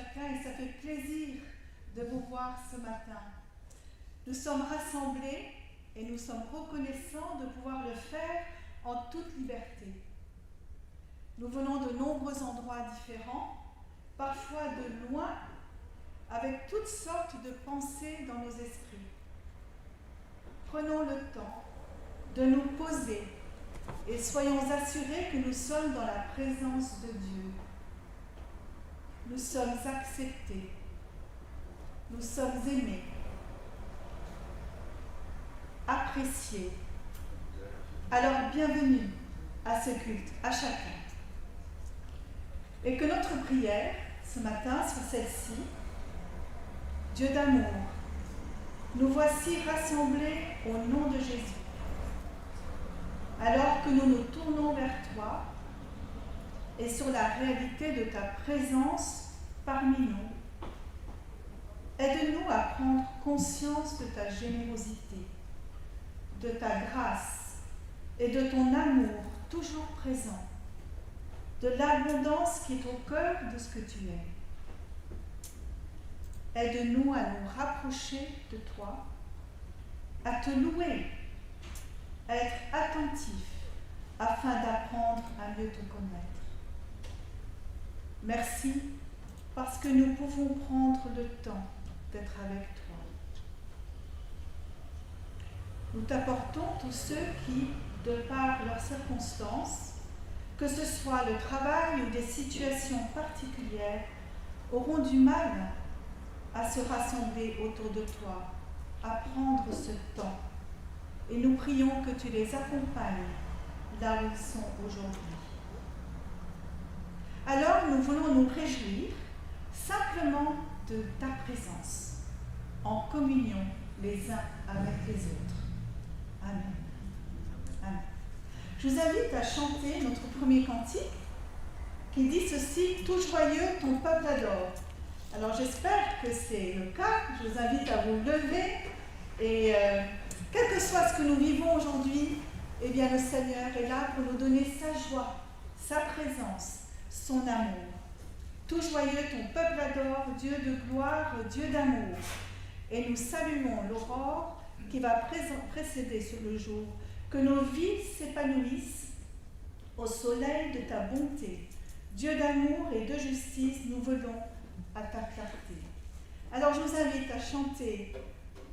chacun et ça fait plaisir de vous voir ce matin. Nous sommes rassemblés et nous sommes reconnaissants de pouvoir le faire en toute liberté. Nous venons de nombreux endroits différents, parfois de loin, avec toutes sortes de pensées dans nos esprits. Prenons le temps de nous poser et soyons assurés que nous sommes dans la présence de Dieu. Nous sommes acceptés, nous sommes aimés, appréciés. Alors bienvenue à ce culte, à chacun. Et que notre prière ce matin soit celle-ci. Dieu d'amour, nous voici rassemblés au nom de Jésus. Alors que nous nous tournons vers toi et sur la réalité de ta présence parmi nous, aide-nous à prendre conscience de ta générosité, de ta grâce et de ton amour toujours présent, de l'abondance qui est au cœur de ce que tu es. Aide-nous à nous rapprocher de toi, à te louer, à être attentifs afin d'apprendre à mieux te connaître. Merci parce que nous pouvons prendre le temps d'être avec toi. Nous t'apportons tous ceux qui, de par leurs circonstances, que ce soit le travail ou des situations particulières, auront du mal à se rassembler autour de toi, à prendre ce temps. Et nous prions que tu les accompagnes là où ils sont aujourd'hui. Alors nous voulons nous réjouir simplement de ta présence, en communion les uns avec les autres. Amen. Amen. Je vous invite à chanter notre premier cantique qui dit ceci: « Tout joyeux, ton peuple adore ». Alors j'espère que c'est le cas. Je vous invite à vous lever et quel que soit ce que nous vivons aujourd'hui, eh bien le Seigneur est là pour nous donner sa joie, sa présence, son amour. Tout joyeux, ton peuple adore, Dieu de gloire, Dieu d'amour. Et nous saluons l'aurore qui va précéder sur le jour. Que nos vies s'épanouissent au soleil de ta bonté. Dieu d'amour et de justice, nous venons à ta clarté. Alors je vous invite à chanter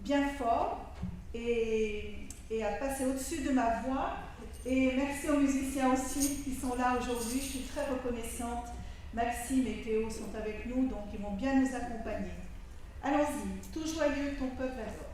bien fort et à passer au-dessus de ma voix. Et merci aux musiciens aussi qui sont là aujourd'hui. Je suis très reconnaissante. Maxime et Théo sont avec nous, donc ils vont bien nous accompagner. Allons-y, tout joyeux, ton peuple adore.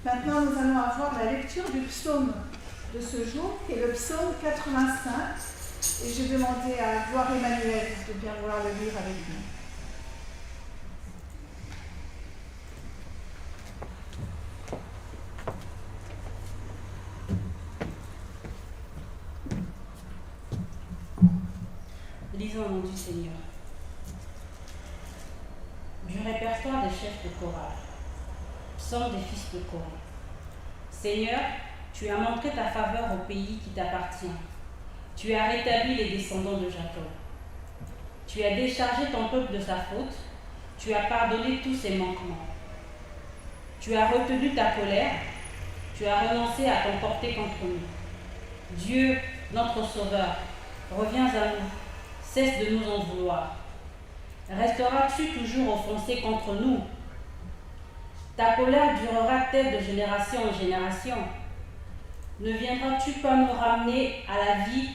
Maintenant, nous allons avoir la lecture du psaume de ce jour, qui est le psaume 85. Et j'ai demandé à Gloire Emmanuel de bien vouloir le lire avec nous. Lisons au nom du Seigneur. Du répertoire des chefs de chorale. Psaume des fils de Corée. Seigneur, tu as montré ta faveur au pays qui t'appartient. Tu as rétabli les descendants de Jacob. Tu as déchargé ton peuple de sa faute. Tu as pardonné tous ses manquements. Tu as retenu ta colère. Tu as renoncé à t'emporter contre nous. Dieu, notre Sauveur, reviens à nous. Cesse de nous en vouloir. Resteras-tu toujours offensé contre nous? Ta colère durera-t-elle de génération en génération? Ne viendras-tu pas nous ramener à la vie,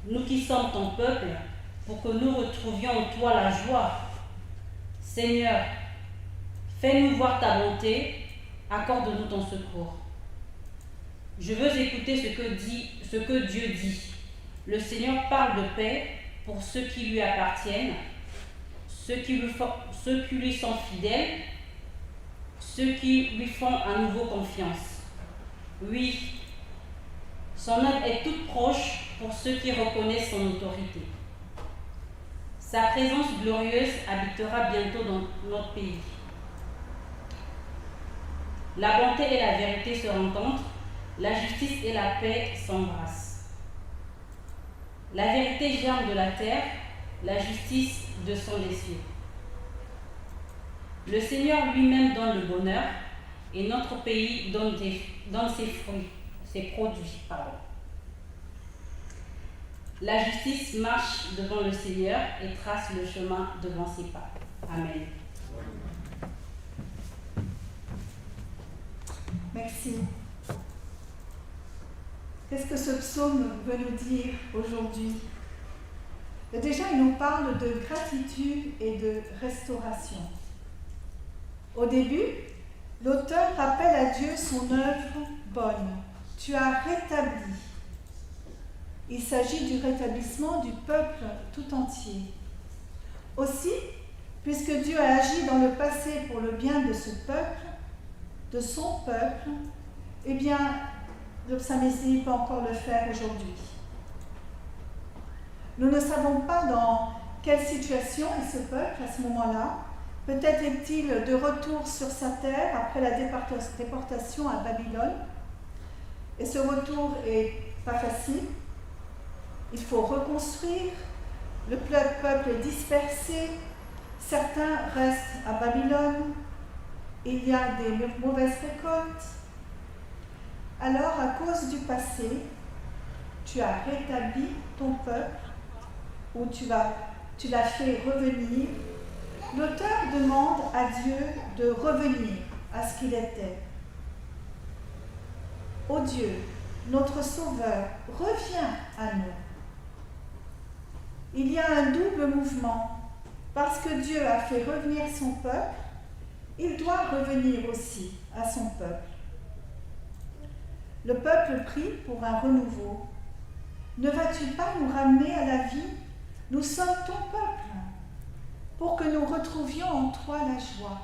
nous qui sommes ton peuple, pour que nous retrouvions en toi la joie? Seigneur, fais-nous voir ta bonté, accorde-nous ton secours. Je veux écouter ce que Dieu dit. Le Seigneur parle de paix pour ceux qui lui appartiennent, ceux qui lui sont fidèles, ceux qui lui font à nouveau confiance. Oui, son aide est toute proche pour ceux qui reconnaissent son autorité. Sa présence glorieuse habitera bientôt dans notre pays. La bonté et la vérité se rencontrent, la justice et la paix s'embrassent. La vérité germe de la terre, la justice descend des cieux. Le Seigneur lui-même donne le bonheur et notre pays donne ses produits. La justice marche devant le Seigneur et trace le chemin devant ses pas. Amen. Merci. Qu'est-ce que ce psaume veut nous dire aujourd'hui? Déjà, il nous parle de gratitude et de restauration. Au début, l'auteur rappelle à Dieu son œuvre bonne. Tu as rétabli. Il s'agit du rétablissement du peuple tout entier. Aussi, puisque Dieu a agi dans le passé pour le bien de ce peuple, de son peuple, eh bien, le psalmiste peut encore le faire aujourd'hui. Nous ne savons pas dans quelle situation est ce peuple à ce moment-là. Peut-être est-il de retour sur sa terre après la déportation à Babylone. Et ce retour n'est pas facile. Il faut reconstruire. Le peuple est dispersé. Certains restent à Babylone. Il y a des mauvaises récoltes. Alors, à cause du passé, tu as rétabli ton peuple, ou tu l'as fait revenir. L'auteur demande à Dieu de revenir à ce qu'il était. Ô Dieu, notre Sauveur, reviens à nous. Il y a un double mouvement. Parce que Dieu a fait revenir son peuple, il doit revenir aussi à son peuple. Le peuple prie pour un renouveau. Ne vas-tu pas nous ramener à la vie? Nous sommes ton peuple, pour que nous retrouvions en toi la joie.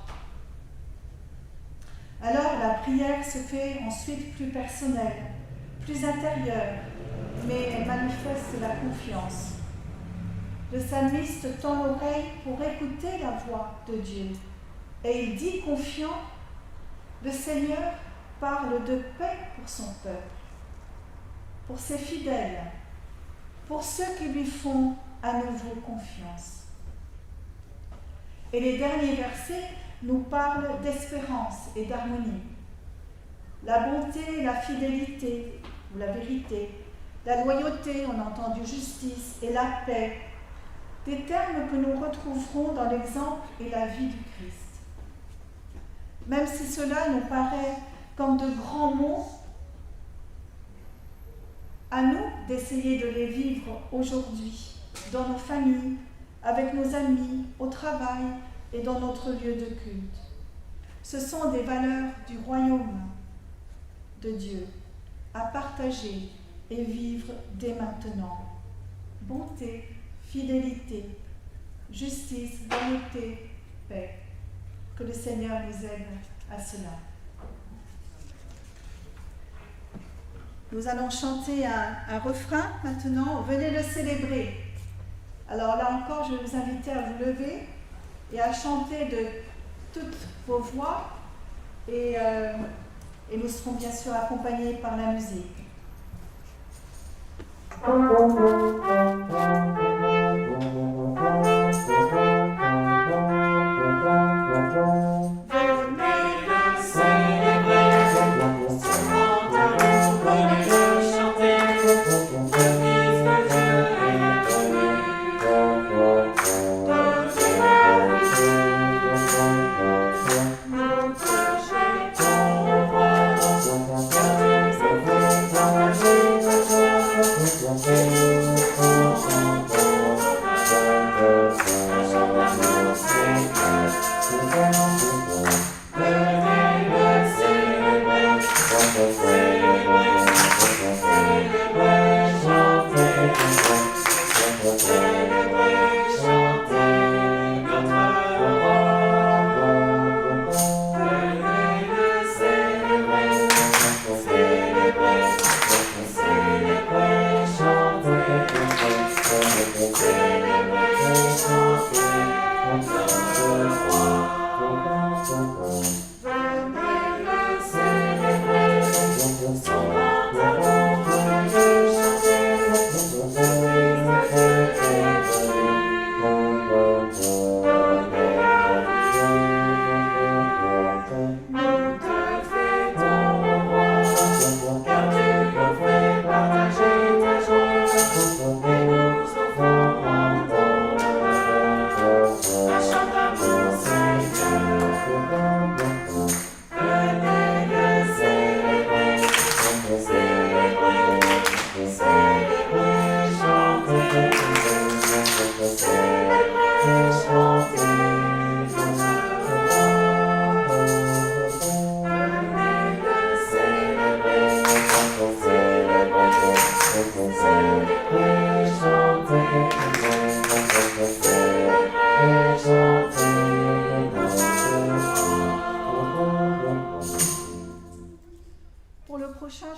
Alors la prière se fait ensuite plus personnelle, plus intérieure, mais elle manifeste la confiance. Le psalmiste tend l'oreille pour écouter la voix de Dieu, et il dit confiant, le Seigneur parle de paix pour son peuple, pour ses fidèles, pour ceux qui lui font à nouveau confiance. Et les derniers versets nous parlent d'espérance et d'harmonie. La bonté, la fidélité, ou la vérité, la loyauté, on a entendu justice, et la paix, des termes que nous retrouverons dans l'exemple et la vie du Christ. Même si cela nous paraît comme de grands mots, à nous d'essayer de les vivre aujourd'hui, dans nos familles, avec nos amis, au travail et dans notre lieu de culte. Ce sont des valeurs du royaume de Dieu à partager et vivre dès maintenant. Bonté, fidélité, justice, vérité, paix. Que le Seigneur nous aide à cela. Nous allons chanter un refrain maintenant. Venez le célébrer. Alors là encore, je vais vous inviter à vous lever et à chanter de toutes vos voix. Et nous serons bien sûr accompagnés par la musique.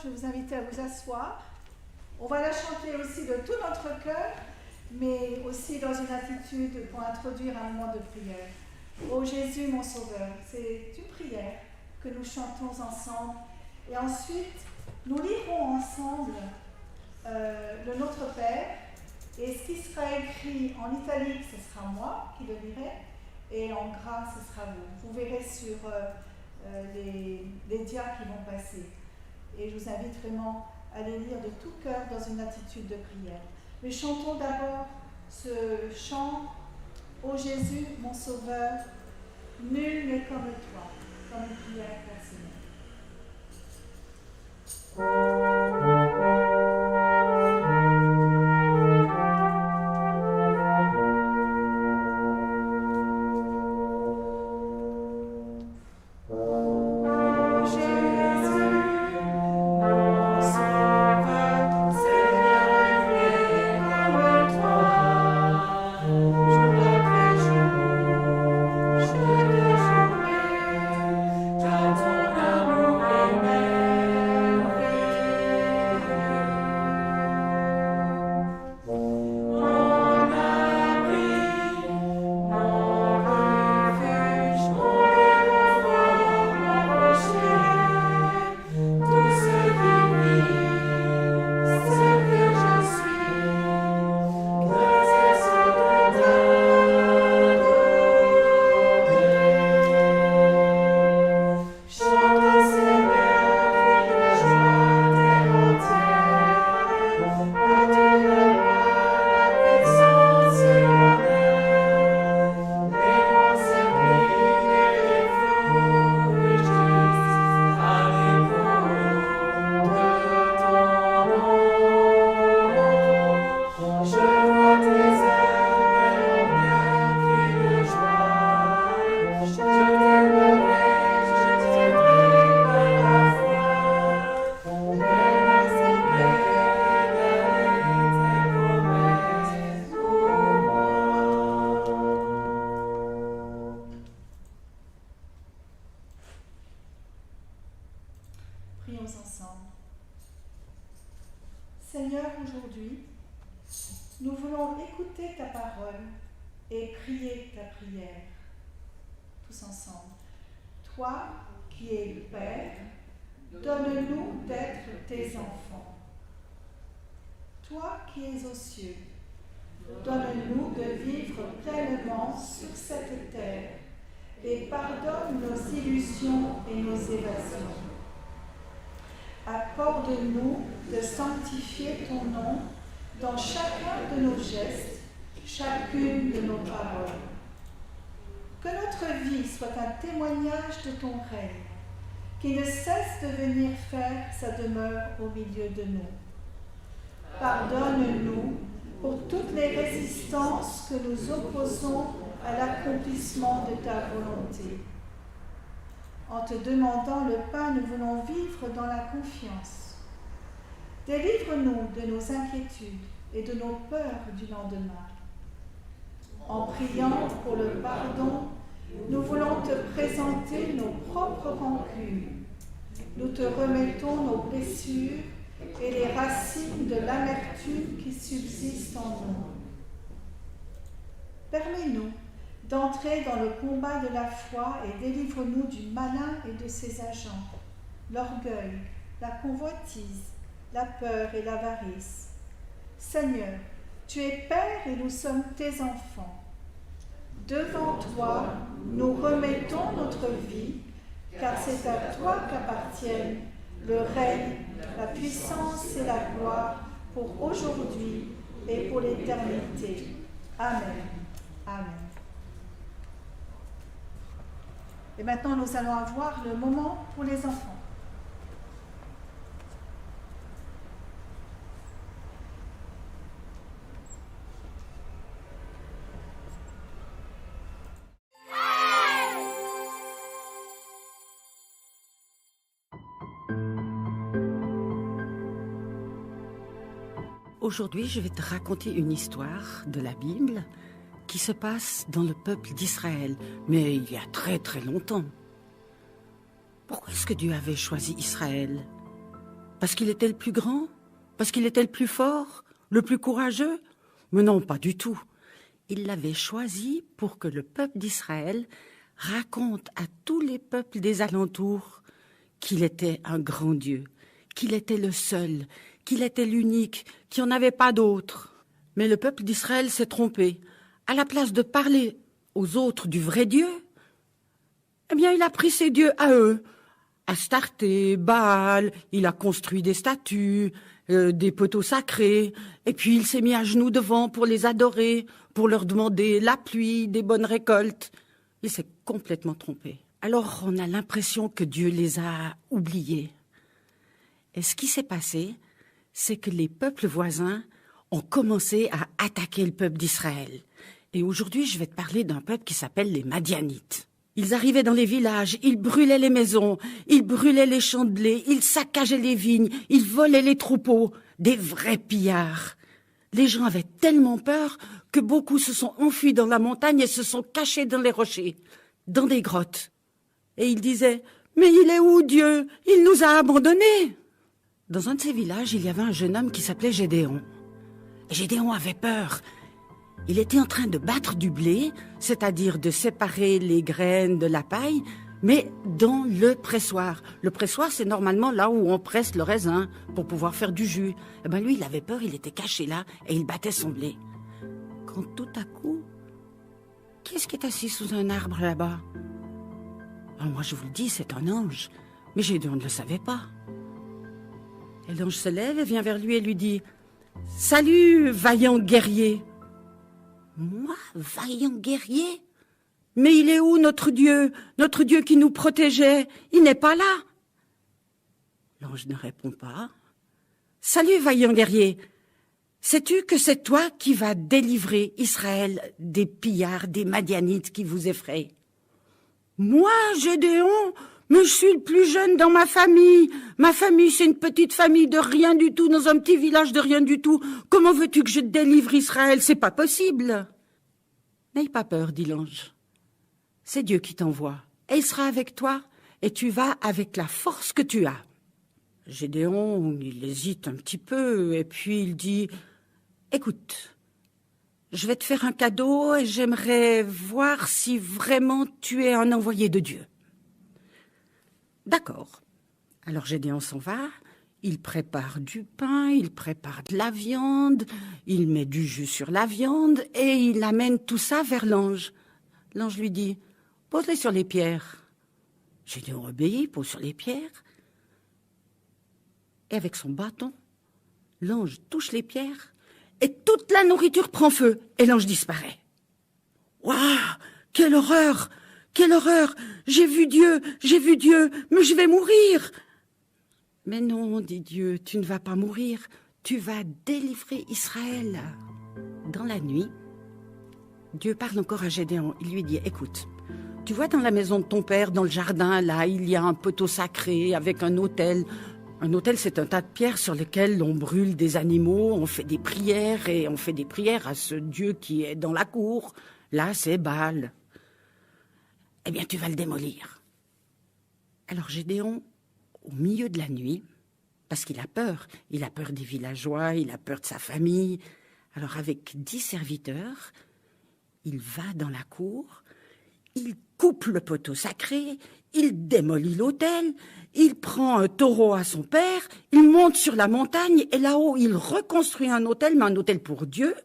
Je vais vous inviter à vous asseoir. On va la chanter aussi de tout notre cœur, mais aussi dans une attitude pour introduire un moment de prière. Ô Jésus, mon Sauveur, c'est une prière que nous chantons ensemble. Et ensuite, nous lirons ensemble le Notre Père. Et ce qui sera écrit en italique, ce sera moi qui le lirai. Et en gras, ce sera vous. Vous verrez sur les dias qui vont passer. Et je vous invite vraiment à les lire de tout cœur dans une attitude de prière. Mais chantons d'abord ce chant « Ô Jésus, mon Sauveur, nul n'est comme toi », comme une prière personnelle. Je te jouerai, Prions ensemble. Seigneur, aujourd'hui, nous voulons écouter ta parole et prier ta prière. Tous ensemble. Toi qui es le Père, donne-nous d'être tes enfants. Toi qui es aux cieux, donne-nous de vivre pleinement sur cette terre et pardonne nos illusions et nos évasions. Accorde-nous de sanctifier ton nom dans chacun de nos gestes, chacune de nos paroles. Que notre vie soit un témoignage de ton règne, qui ne cesse de venir faire sa demeure au milieu de nous. Pardonne-nous pour toutes les résistances que nous opposons à l'accomplissement de ta volonté. En te demandant le pain, nous voulons vivre dans la confiance. Délivre-nous de nos inquiétudes et de nos peurs du lendemain. En priant pour le pardon, nous voulons te présenter nos propres rancunes. Nous te remettons nos blessures et les racines de l'amertume qui subsistent en nous. Permets-nous d'entrer dans le combat de la foi et délivre-nous du malin et de ses agents, l'orgueil, la convoitise, la peur et l'avarice. Seigneur, tu es Père et nous sommes tes enfants. Devant toi, nous remettons notre vie, car c'est à toi qu'appartiennent le règne, la puissance et la gloire pour aujourd'hui et pour l'éternité. Amen. Amen. Et maintenant, nous allons avoir le moment pour les enfants. Aujourd'hui, je vais te raconter une histoire de la Bible qui se passe dans le peuple d'Israël, mais il y a très très longtemps. Pourquoi est-ce que Dieu avait choisi Israël? Parce qu'il était le plus grand? Parce qu'il était le plus fort? Le plus courageux? Mais non, pas du tout. Il l'avait choisi pour que le peuple d'Israël raconte à tous les peuples des alentours qu'il était un grand Dieu, qu'il était le seul, qu'il était l'unique, qu'il n'y en avait pas d'autre. Mais le peuple d'Israël s'est trompé. À la place de parler aux autres du vrai Dieu, eh bien, il a pris ses dieux à eux. Astarté, Baal, il a construit des statues, des poteaux sacrés, et puis il s'est mis à genoux devant pour les adorer, pour leur demander la pluie, des bonnes récoltes. Il s'est complètement trompé. Alors, on a l'impression que Dieu les a oubliés. Et ce qui s'est passé, c'est que les peuples voisins ont commencé à attaquer le peuple d'Israël. Et aujourd'hui, je vais te parler d'un peuple qui s'appelle les Madianites. Ils arrivaient dans les villages, ils brûlaient les maisons, ils brûlaient les champs de blé, ils saccageaient les vignes, ils volaient les troupeaux, des vrais pillards. Les gens avaient tellement peur que beaucoup se sont enfuis dans la montagne et se sont cachés dans les rochers, dans des grottes. Et ils disaient « Mais il est où Dieu? Il nous a abandonnés !» Dans un de ces villages, il y avait un jeune homme qui s'appelait Gédéon. Et Gédéon avait peur. Il était en train de battre du blé, c'est-à-dire de séparer les graines de la paille, mais dans le pressoir. Le pressoir, c'est normalement là où on presse le raisin pour pouvoir faire du jus. Eh ben lui, il avait peur, il était caché là et il battait son blé. Quand tout à coup, qu'est-ce qui est assis sous un arbre là-bas? Alors moi, je vous le dis, c'est un ange. Mais Gédéon ne le savait pas. Et l'ange se lève et vient vers lui et lui dit « Salut, vaillant guerrier !»« Moi, vaillant guerrier? Mais il est où notre Dieu qui nous protégeait? Il n'est pas là !» L'ange ne répond pas. « Salut, vaillant guerrier, sais-tu que c'est toi qui vas délivrer Israël des pillards, des Madianites qui vous effraient? »« Moi, Gédéon, mais je suis le plus jeune dans ma famille. Ma famille, c'est une petite famille de rien du tout, dans un petit village de rien du tout. Comment veux-tu que je délivre Israël? C'est pas possible. » « N'aie pas peur, dit l'ange. C'est Dieu qui t'envoie. Et il sera avec toi, et tu vas avec la force que tu as. Gédéon, il hésite un petit peu, et puis il dit « Écoute, je vais te faire un cadeau et j'aimerais voir si vraiment tu es un envoyé de Dieu. » D'accord. Alors Gédéon s'en va, il prépare du pain, il prépare de la viande, il met du jus sur la viande et il amène tout ça vers l'ange. L'ange lui dit « Pose-les sur les pierres. » Gédéon obéit, pose sur les pierres. Et avec son bâton, l'ange touche les pierres et toute la nourriture prend feu et l'ange disparaît. « Waouh, quelle horreur! Quelle horreur! J'ai vu Dieu, mais je vais mourir !» Mais non, dit Dieu, tu ne vas pas mourir, tu vas délivrer Israël. Dans la nuit, Dieu parle encore à Gédéon. Il lui dit, écoute, tu vois dans la maison de ton père, dans le jardin, là, il y a un poteau sacré avec un autel. Un autel, c'est un tas de pierres sur lesquelles on brûle des animaux, on fait des prières, et on fait des prières à ce Dieu qui est dans la cour. Là, c'est Baal. Eh bien, tu vas le démolir. Alors Gédéon, au milieu de la nuit, parce qu'il a peur des villageois, il a peur de sa famille. Alors avec 10 serviteurs, il va dans la cour, il coupe le poteau sacré, il démolit l'autel, il prend un taureau à son père, il monte sur la montagne et là-haut il reconstruit un autel, mais un autel pour Dieu.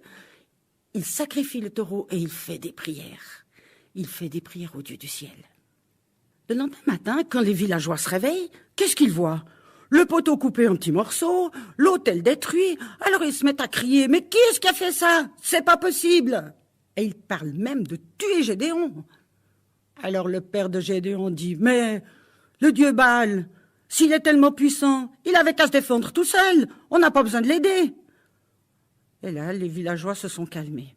Il sacrifie le taureau et il fait des prières. Il fait des prières au Dieu du ciel. Le lendemain matin, quand les villageois se réveillent, qu'est-ce qu'ils voient? Le poteau coupé en petits morceaux, l'autel détruit. Alors ils se mettent à crier « Mais qui est-ce qui a fait ça? C'est pas possible !» Et ils parlent même de tuer Gédéon. Alors le père de Gédéon dit « Mais le dieu Baal, s'il est tellement puissant, il avait qu'à se défendre tout seul. On n'a pas besoin de l'aider. » Et là, les villageois se sont calmés.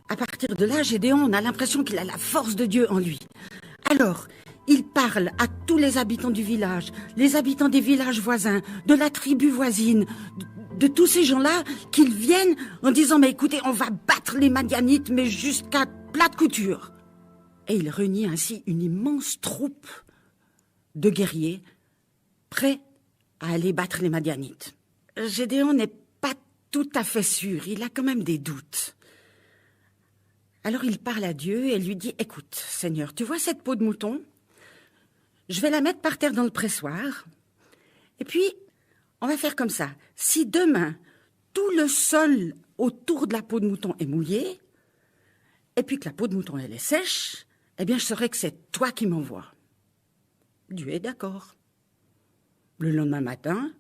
À partir de là, Gédéon, on a l'impression qu'il a la force de Dieu en lui. Alors, il parle à tous les habitants du village, les habitants des villages voisins, de la tribu voisine, de tous ces gens-là, qu'ils viennent en disant « Mais écoutez, on va battre les Madianites, mais jusqu'à plat de couture. » Et il réunit ainsi une immense troupe de guerriers prêts à aller battre les Madianites. Gédéon n'est pas tout à fait sûr, il a quand même des doutes. Alors il parle à Dieu et lui dit « Écoute, Seigneur, tu vois cette peau de mouton? Je vais la mettre par terre dans le pressoir. Et puis, on va faire comme ça. Si demain, tout le sol autour de la peau de mouton est mouillé, et puis que la peau de mouton elle est sèche, eh bien je saurai que c'est toi qui m'envoies. » Dieu est d'accord. Le lendemain matin,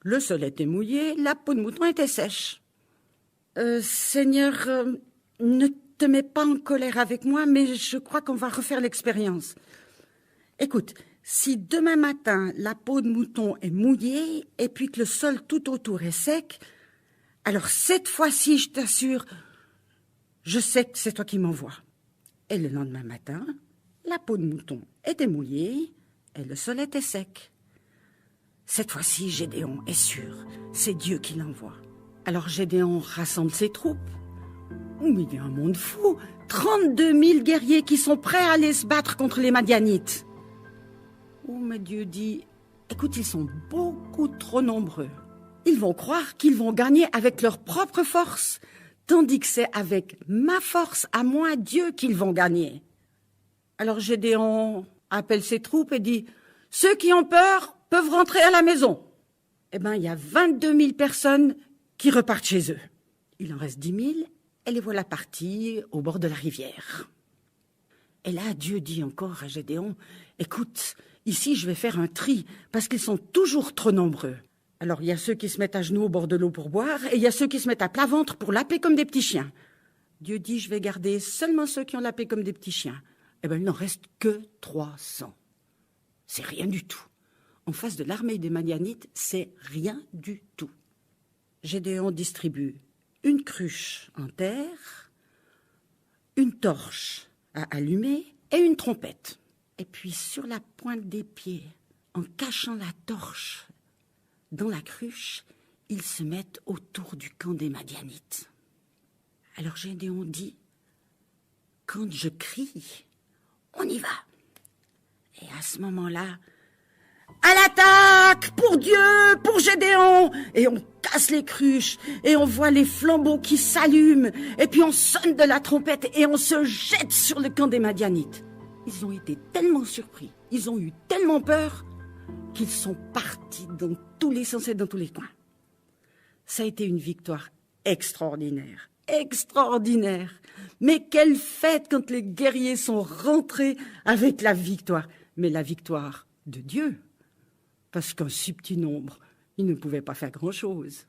le sol était mouillé, la peau de mouton était sèche. Seigneur, ne te mets pas en colère avec moi, mais je crois qu'on va refaire l'expérience. Écoute, si demain matin, la peau de mouton est mouillée et puis que le sol tout autour est sec, alors cette fois-ci, je t'assure, je sais que c'est toi qui m'envoies. Et le lendemain matin, la peau de mouton était mouillée et le sol était sec. Cette fois-ci, Gédéon est sûr, c'est Dieu qui l'envoie. Alors Gédéon rassemble ses troupes. Oh, mais il y a un monde fou, 32 000 guerriers qui sont prêts à aller se battre contre les Madianites. Oh, mais Dieu dit, écoute, ils sont beaucoup trop nombreux. Ils vont croire qu'ils vont gagner avec leur propre force, tandis que c'est avec ma force à moi, Dieu, qu'ils vont gagner. Alors Gédéon appelle ses troupes et dit, ceux qui ont peur peuvent rentrer à la maison. Eh bien, il y a 22 000 personnes qui repartent chez eux. Il en reste 10 000 et les voilà partis au bord de la rivière. Et là, Dieu dit encore à Gédéon, écoute, ici je vais faire un tri, parce qu'ils sont toujours trop nombreux. Alors il y a ceux qui se mettent à genoux au bord de l'eau pour boire, et il y a ceux qui se mettent à plat ventre pour laper comme des petits chiens. Dieu dit, je vais garder seulement ceux qui ont lapé comme des petits chiens. Eh bien, il n'en reste que 300. C'est rien du tout. En face de l'armée des Madianites, c'est rien du tout. Gédéon distribue une cruche en terre, une torche à allumer et une trompette. Et puis sur la pointe des pieds, en cachant la torche dans la cruche, ils se mettent autour du camp des Madianites. Alors Gédéon dit, quand je crie, on y va. Et à ce moment-là, À l'attaque! Pour Dieu! Pour Gédéon! Et on casse les cruches, et on voit les flambeaux qui s'allument, et puis on sonne de la trompette, et on se jette sur le camp des Madianites. Ils ont été tellement surpris, ils ont eu tellement peur, qu'ils sont partis dans tous les sens et dans tous les coins. Ça a été une victoire extraordinaire, extraordinaire. Mais quelle fête quand les guerriers sont rentrés avec la victoire. Mais la victoire de Dieu, parce qu'un si petit nombre, ils ne pouvaient pas faire grand-chose.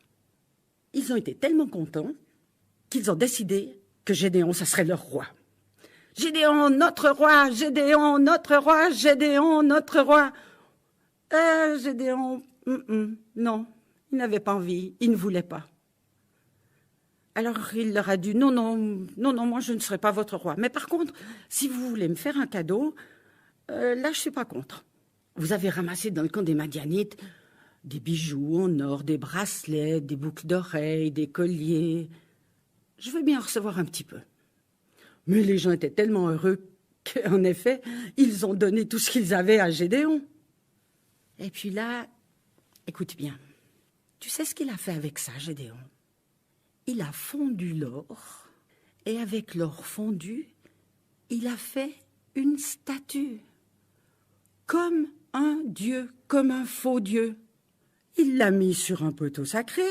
Ils ont été tellement contents qu'ils ont décidé que Gédéon, ça serait leur roi. Gédéon, notre roi, Gédéon, notre roi, Gédéon, notre roi. Gédéon, non, il n'avait pas envie, il ne voulait pas. Alors il leur a dit, non, moi je ne serai pas votre roi. Mais par contre, si vous voulez me faire un cadeau, là je ne suis pas contre. Vous avez ramassé dans le camp des Madianites des bijoux en or, des bracelets, des boucles d'oreilles, des colliers. Je veux bien en recevoir un petit peu. Mais les gens étaient tellement heureux qu'en effet, ils ont donné tout ce qu'ils avaient à Gédéon. Et puis là, écoute bien, tu sais ce qu'il a fait avec ça, Gédéon? Il a fondu l'or, et avec l'or fondu, il a fait une statue, comme un dieu, comme un faux dieu. Il l'a mis sur un poteau sacré,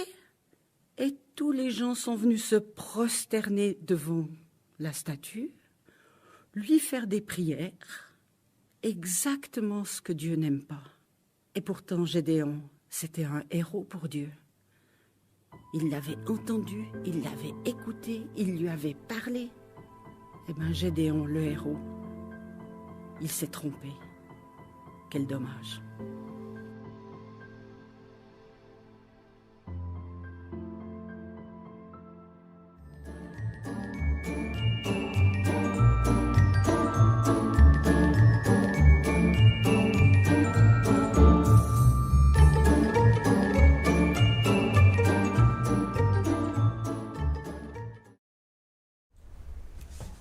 et tous les gens sont venus se prosterner devant la statue, lui faire des prières, exactement ce que Dieu n'aime pas. Et pourtant, Gédéon, c'était un héros pour Dieu. Il l'avait entendu, il l'avait écouté, il lui avait parlé. Eh bien, Gédéon, le héros, il s'est trompé. Quel dommage.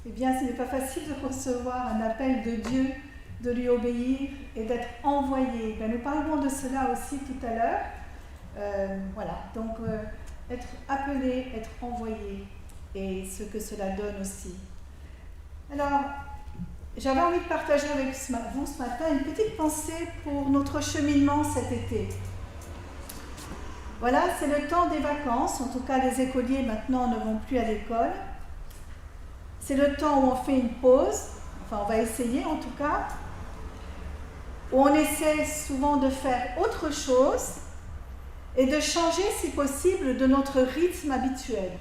Eh bien, ce n'est pas facile de recevoir un appel de Dieu, de lui obéir et d'être envoyé. Ben, nous parlerons de cela aussi tout à l'heure. Voilà, donc être appelé, être envoyé et ce que cela donne aussi. Alors, j'avais envie de partager avec vous ce matin une petite pensée pour notre cheminement cet été. Voilà, c'est le temps des vacances, en tout cas les écoliers maintenant ne vont plus à l'école. C'est le temps où on fait une pause, enfin on va essayer en tout cas, où on essaie souvent de faire autre chose et de changer si possible de notre rythme habituel.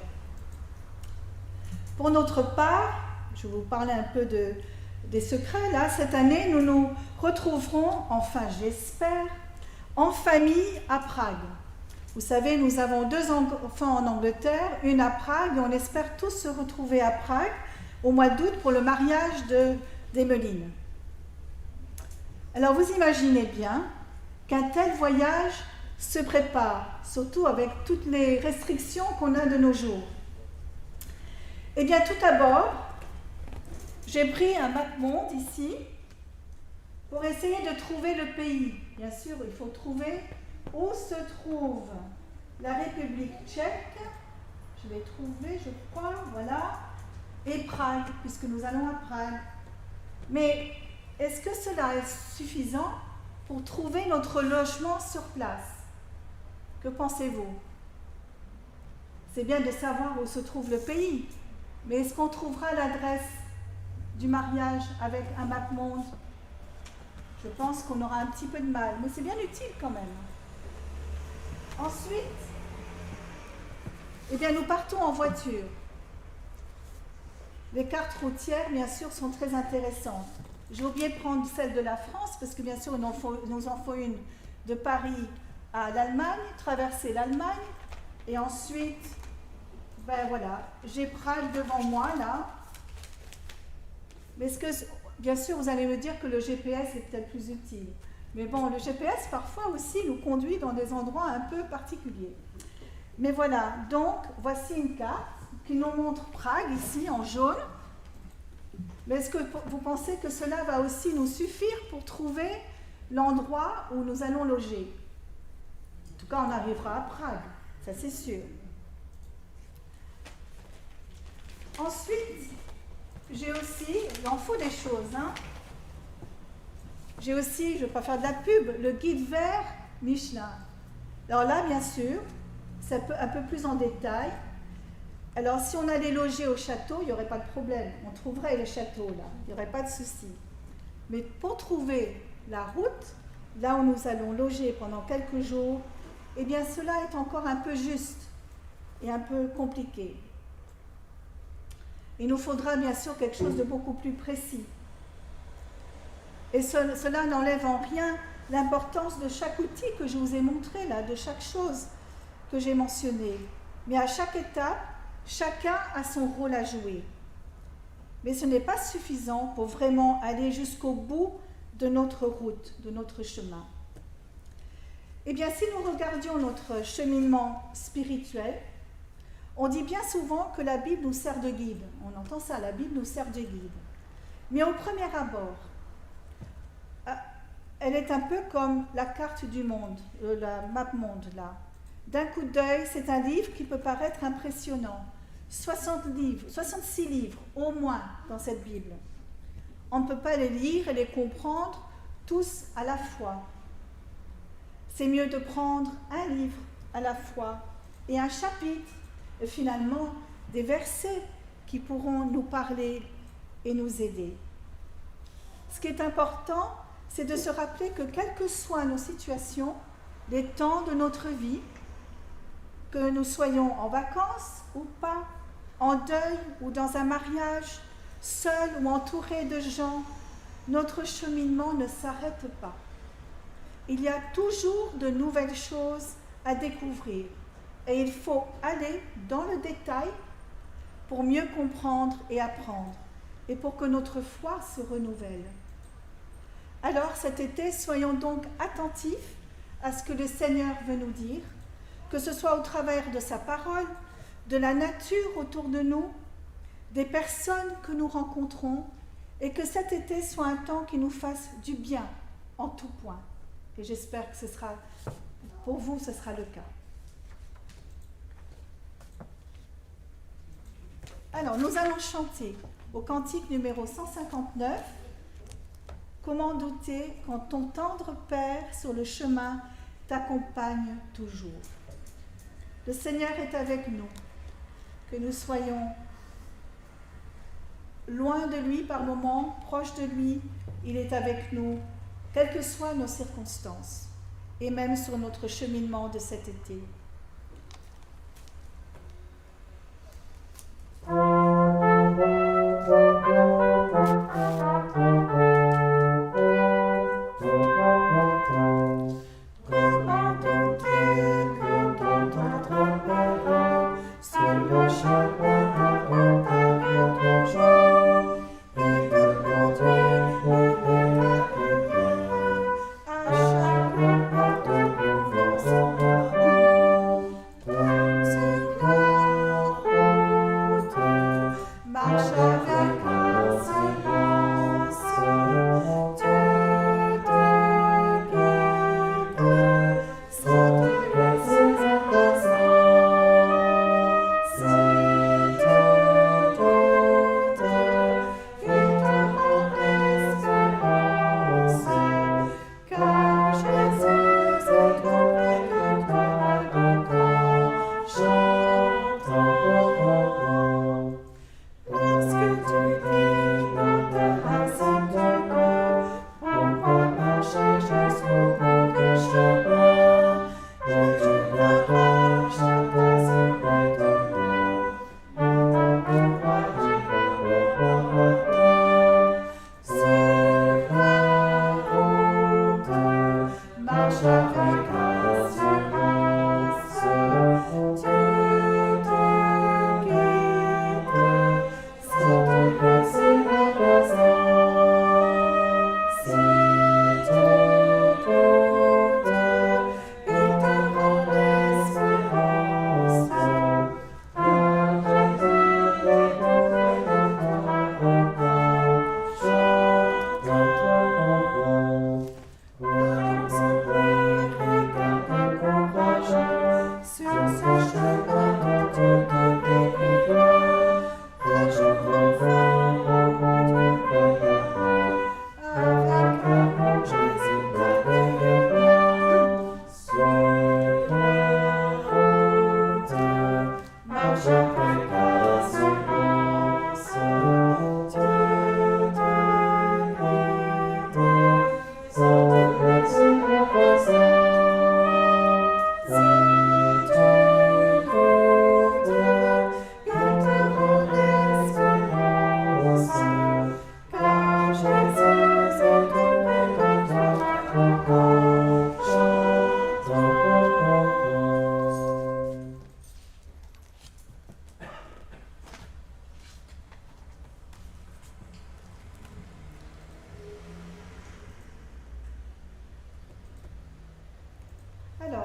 Pour notre part, je vais vous parler un peu des secrets là, cette année nous nous retrouverons, enfin j'espère, en famille à Prague. Vous savez, nous avons 2 enfants en Angleterre, une à Prague, et on espère tous se retrouver à Prague au mois d'août pour le mariage d'Emeline. Alors vous imaginez bien qu'un tel voyage se prépare, surtout avec toutes les restrictions qu'on a de nos jours. Eh bien tout d'abord, j'ai pris un map-monde ici pour essayer de trouver le pays. Bien sûr, il faut trouver où se trouve la République tchèque. Je l'ai trouvé, je crois, voilà. Et Prague, puisque nous allons à Prague. Mais est-ce que cela est suffisant pour trouver notre logement sur place? Que pensez-vous? C'est bien de savoir où se trouve le pays, mais est-ce qu'on trouvera l'adresse du mariage avec un map-monde? Je pense qu'on aura un petit peu de mal, mais c'est bien utile quand même. Ensuite, eh bien, nous partons en voiture. Les cartes routières, bien sûr, sont très intéressantes. J'ai oublié de prendre celle de la France, parce que bien sûr, nous en faut une de Paris à l'Allemagne, traverser l'Allemagne, et ensuite, ben voilà, j'ai Prague devant moi, là. Mais est-ce que, bien sûr, vous allez me dire que le GPS est peut-être plus utile. Mais bon, le GPS, parfois aussi, nous conduit dans des endroits un peu particuliers. Mais voilà, donc, voici une carte qui nous montre Prague, ici, en jaune. Mais est-ce que vous pensez que cela va aussi nous suffire pour trouver l'endroit où nous allons loger. En tout cas, on arrivera à Prague, ça c'est sûr. Ensuite, j'ai aussi, il en faut des choses, hein. J'ai aussi, je ne vais pas faire de la pub, le guide vert Michelin. Alors là, bien sûr, c'est un peu plus en détail. Alors, si on allait loger au château, il n'y aurait pas de problème. On trouverait le château là, il n'y aurait pas de souci. Mais pour trouver la route, là où nous allons loger pendant quelques jours, eh bien, cela est encore un peu juste et un peu compliqué. Il nous faudra bien sûr quelque chose de beaucoup plus précis. Et cela n'enlève en rien l'importance de chaque outil que je vous ai montré là, de chaque chose que j'ai mentionnée. Mais à chaque étape, chacun a son rôle à jouer. Mais ce n'est pas suffisant pour vraiment aller jusqu'au bout de notre route, de notre chemin. Eh bien, si nous regardions notre cheminement spirituel, on dit bien souvent que la Bible nous sert de guide. On entend ça, la Bible nous sert de guide. Mais au premier abord, elle est un peu comme la carte du monde, la map monde là. D'un coup d'œil, c'est un livre qui peut paraître impressionnant. 66 livres au moins dans cette Bible. On ne peut pas les lire et les comprendre tous à la fois. C'est mieux de prendre un livre à la fois et un chapitre, et finalement des versets qui pourront nous parler et nous aider. Ce qui est important, c'est de se rappeler que quelles que soient nos situations, les temps de notre vie, que nous soyons en vacances ou pas, en deuil ou dans un mariage, seuls ou entourés de gens, notre cheminement ne s'arrête pas. Il y a toujours de nouvelles choses à découvrir et il faut aller dans le détail pour mieux comprendre et apprendre et pour que notre foi se renouvelle. Alors cet été, soyons donc attentifs à ce que le Seigneur veut nous dire, que ce soit au travers de sa parole, de la nature autour de nous, des personnes que nous rencontrons, et que cet été soit un temps qui nous fasse du bien en tout point. Et j'espère que pour vous, ce sera le cas. Alors, nous allons chanter au cantique numéro 159. Comment douter quand ton tendre Père sur le chemin t'accompagne toujours. Le Seigneur est avec nous, que nous soyons loin de lui par moments, proches de lui, il est avec nous, quelles que soient nos circonstances, et même sur notre cheminement de cet été.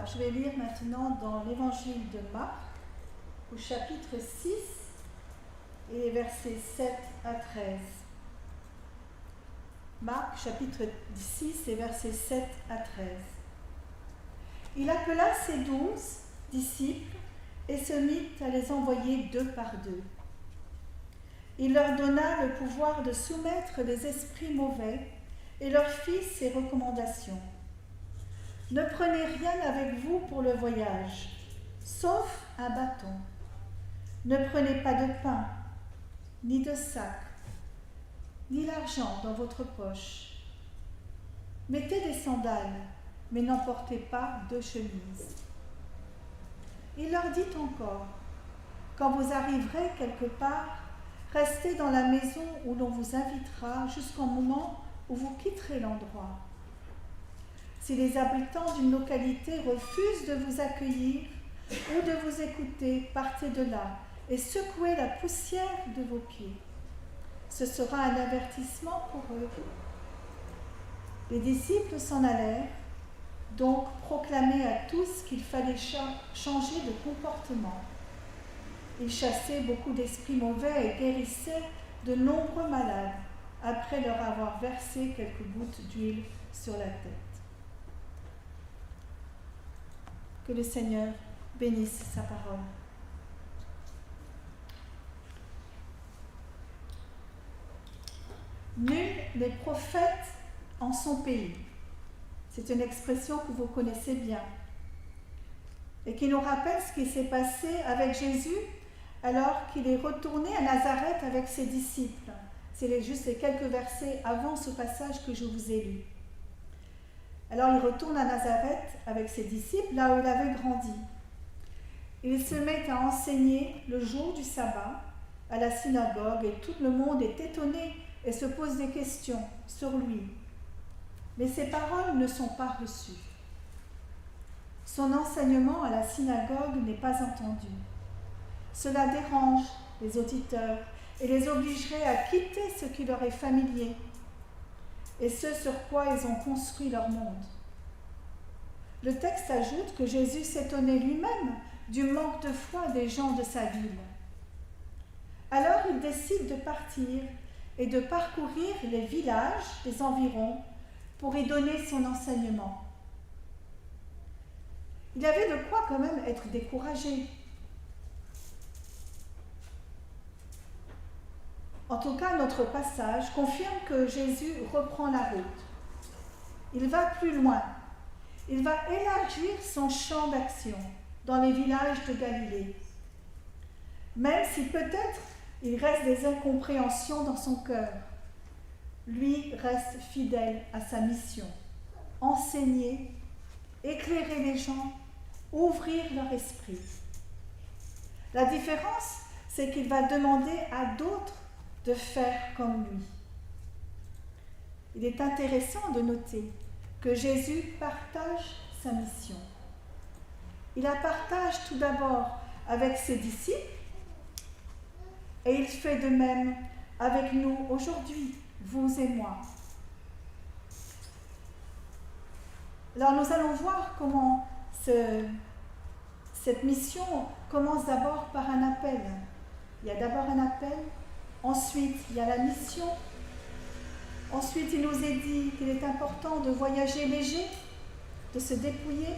Alors, je vais lire maintenant dans l'évangile de Marc, au chapitre 6, et les versets 7 à 13. Marc, chapitre 6, et versets 7 à 13. Il appela ses 12 disciples et se mit à les envoyer 2 par 2. Il leur donna le pouvoir de soumettre les esprits mauvais et leur fit ses recommandations. Ne prenez rien avec vous pour le voyage, sauf un bâton. Ne prenez pas de pain, ni de sac, ni l'argent dans votre poche. Mettez des sandales, mais n'emportez pas de chemise. Il leur dit encore, quand vous arriverez quelque part, restez dans la maison où l'on vous invitera jusqu'au moment où vous quitterez l'endroit. Si les habitants d'une localité refusent de vous accueillir ou de vous écouter, partez de là et secouez la poussière de vos pieds. Ce sera un avertissement pour eux. Les disciples s'en allèrent, donc proclamer à tous qu'il fallait changer de comportement. Ils chassaient beaucoup d'esprits mauvais et guérissaient de nombreux malades, après leur avoir versé quelques gouttes d'huile sur la tête. Que le Seigneur bénisse sa parole. Nul n'est prophète en son pays. C'est une expression que vous connaissez bien et qui nous rappelle ce qui s'est passé avec Jésus alors qu'il est retourné à Nazareth avec ses disciples. C'est juste les quelques versets avant ce passage que je vous ai lu. Alors il retourne à Nazareth avec ses disciples, là où il avait grandi. Il se met à enseigner le jour du sabbat à la synagogue et tout le monde est étonné et se pose des questions sur lui. Mais ses paroles ne sont pas reçues. Son enseignement à la synagogue n'est pas entendu. Cela dérange les auditeurs et les obligerait à quitter ce qui leur est familier et ce sur quoi ils ont construit leur monde. Le texte ajoute que Jésus s'étonnait lui-même du manque de foi des gens de sa ville. Alors il décide de partir et de parcourir les villages des environs pour y donner son enseignement. Il avait de quoi quand même être découragé. En tout cas, notre passage confirme que Jésus reprend la route. Il va plus loin. Il va élargir son champ d'action dans les villages de Galilée. Même si peut-être il reste des incompréhensions dans son cœur, lui reste fidèle à sa mission. Enseigner, éclairer les gens, ouvrir leur esprit. La différence, c'est qu'il va demander à d'autres de faire comme lui. Il est intéressant de noter que Jésus partage sa mission. Il la partage tout d'abord avec ses disciples et il fait de même avec nous aujourd'hui, vous et moi. Alors nous allons voir comment cette mission commence d'abord par un appel. Il y a d'abord un appel, ensuite il y a la mission, ensuite il nous est dit qu'il est important de voyager léger, de se dépouiller,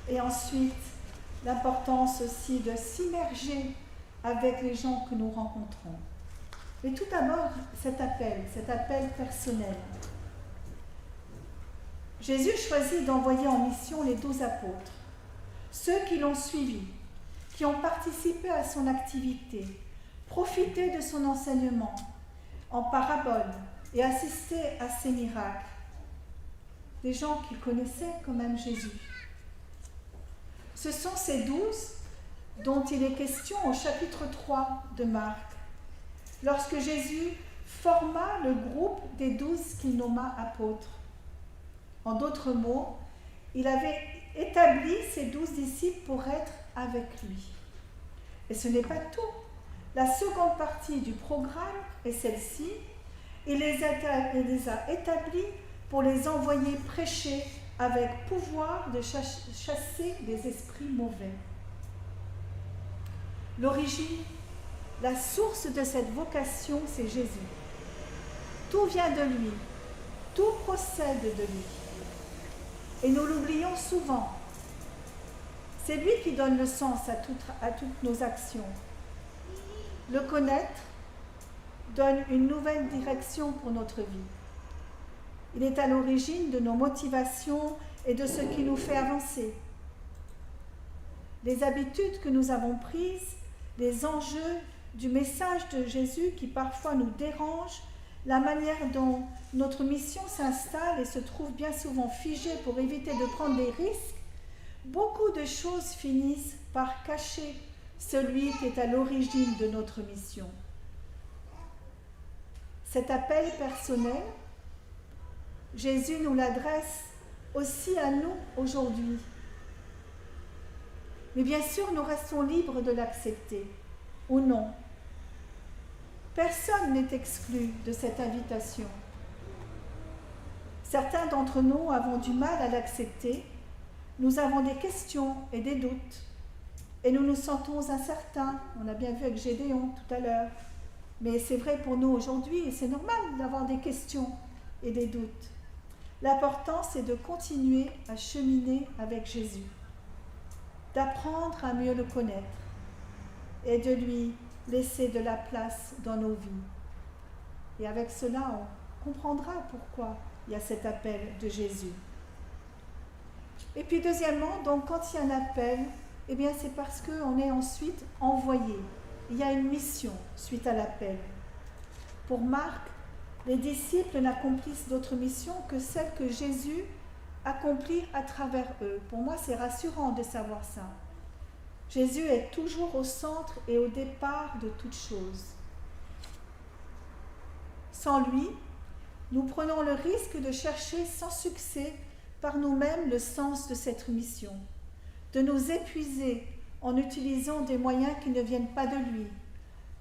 et ensuite l'importance aussi de s'immerger avec les gens que nous rencontrons. Mais tout d'abord cet appel personnel. Jésus choisit d'envoyer en mission les 12 apôtres, ceux qui l'ont suivi, qui ont participé à son activité, profité de son enseignement en parabole et assisté à ses miracles. Des gens qui connaissaient quand même Jésus. Ce sont ces 12 dont il est question au chapitre 3 de Marc, lorsque Jésus forma le groupe des 12 qu'il nomma apôtres. En d'autres mots, il avait établi ses 12 disciples pour être avec lui. Et ce n'est pas tout. La seconde partie du programme est celle-ci. Il les a établis pour les envoyer prêcher avec pouvoir de chasser des esprits mauvais. L'origine, la source de cette vocation, c'est Jésus. Tout vient de lui, tout procède de lui. Et nous l'oublions souvent. C'est lui qui donne le sens à toutes nos actions. Le connaître donne une nouvelle direction pour notre vie. Il est à l'origine de nos motivations et de ce qui nous fait avancer. Les habitudes que nous avons prises, les enjeux du message de Jésus qui parfois nous dérangent, la manière dont notre mission s'installe et se trouve bien souvent figée pour éviter de prendre des risques, beaucoup de choses finissent par cacher celui qui est à l'origine de notre mission. Cet appel personnel, Jésus nous l'adresse aussi à nous aujourd'hui. Mais bien sûr, nous restons libres de l'accepter ou non. Personne n'est exclu de cette invitation. Certains d'entre nous avons du mal à l'accepter. Nous avons des questions et des doutes. Et nous nous sentons incertains. On a bien vu avec Gédéon tout à l'heure. Mais c'est vrai pour nous aujourd'hui et c'est normal d'avoir des questions et des doutes. L'important, c'est de continuer à cheminer avec Jésus, d'apprendre à mieux le connaître et de lui laisser de la place dans nos vies. Et avec cela, on comprendra pourquoi il y a cet appel de Jésus. Et puis deuxièmement, donc quand il y a un appel, eh bien c'est parce qu'on est ensuite envoyé. Il y a une mission suite à l'appel. Pour Marc, les disciples n'accomplissent d'autre mission que celle que Jésus accomplit à travers eux. Pour moi, c'est rassurant de savoir ça. Jésus est toujours au centre et au départ de toutes choses. Sans lui, nous prenons le risque de chercher sans succès par nous-mêmes le sens de cette mission, de nous épuiser en utilisant des moyens qui ne viennent pas de lui,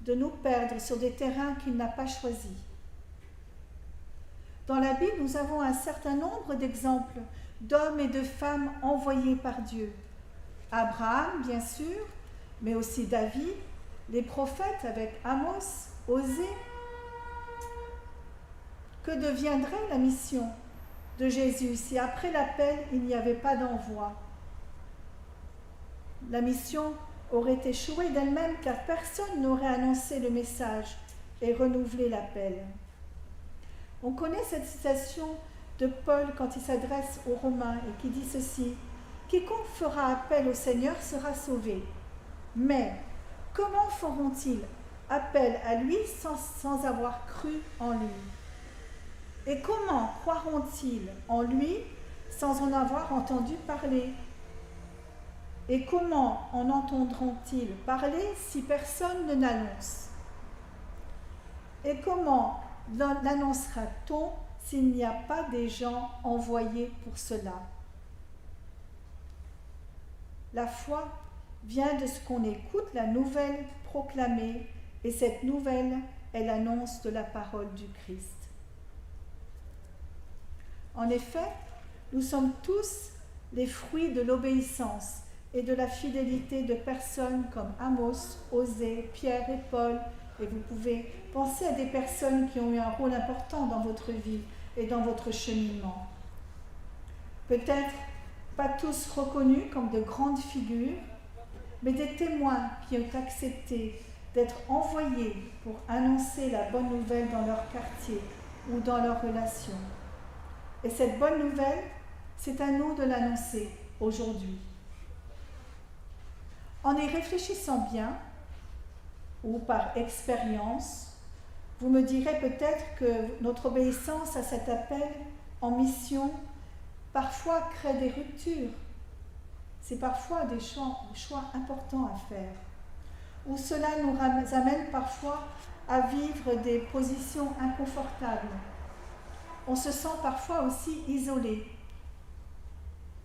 de nous perdre sur des terrains qu'il n'a pas choisis. Dans la Bible, nous avons un certain nombre d'exemples d'hommes et de femmes envoyés par Dieu. Abraham, bien sûr, mais aussi David, les prophètes avec Amos, Osée. Que deviendrait la mission de Jésus si après l'appel, il n'y avait pas d'envoi? La mission aurait échoué d'elle-même car personne n'aurait annoncé le message et renouvelé l'appel. On connaît cette citation de Paul quand il s'adresse aux Romains et qui dit ceci: « Quiconque fera appel au Seigneur sera sauvé. Mais comment feront-ils appel à lui sans avoir cru en lui? Et comment croiront-ils en lui sans en avoir entendu parler? Et comment en entendront-ils parler si personne ne l'annonce? Et comment l'annoncera-t-on s'il n'y a pas des gens envoyés pour cela? » La foi vient de ce qu'on écoute la nouvelle proclamée, et cette nouvelle est l'annonce de la parole du Christ. En effet, nous sommes tous les fruits de l'obéissance et de la fidélité de personnes comme Amos, Osée, Pierre et Paul, et vous pouvez penser à des personnes qui ont eu un rôle important dans votre vie et dans votre cheminement. Peut-être pas tous reconnus comme de grandes figures, mais des témoins qui ont accepté d'être envoyés pour annoncer la bonne nouvelle dans leur quartier ou dans leurs relations. Et cette bonne nouvelle, c'est à nous de l'annoncer aujourd'hui. En y réfléchissant bien, ou par expérience, vous me direz peut-être que notre obéissance à cet appel en mission parfois crée des ruptures. C'est parfois des choix importants à faire. Ou cela nous amène parfois à vivre des positions inconfortables. On se sent parfois aussi isolé.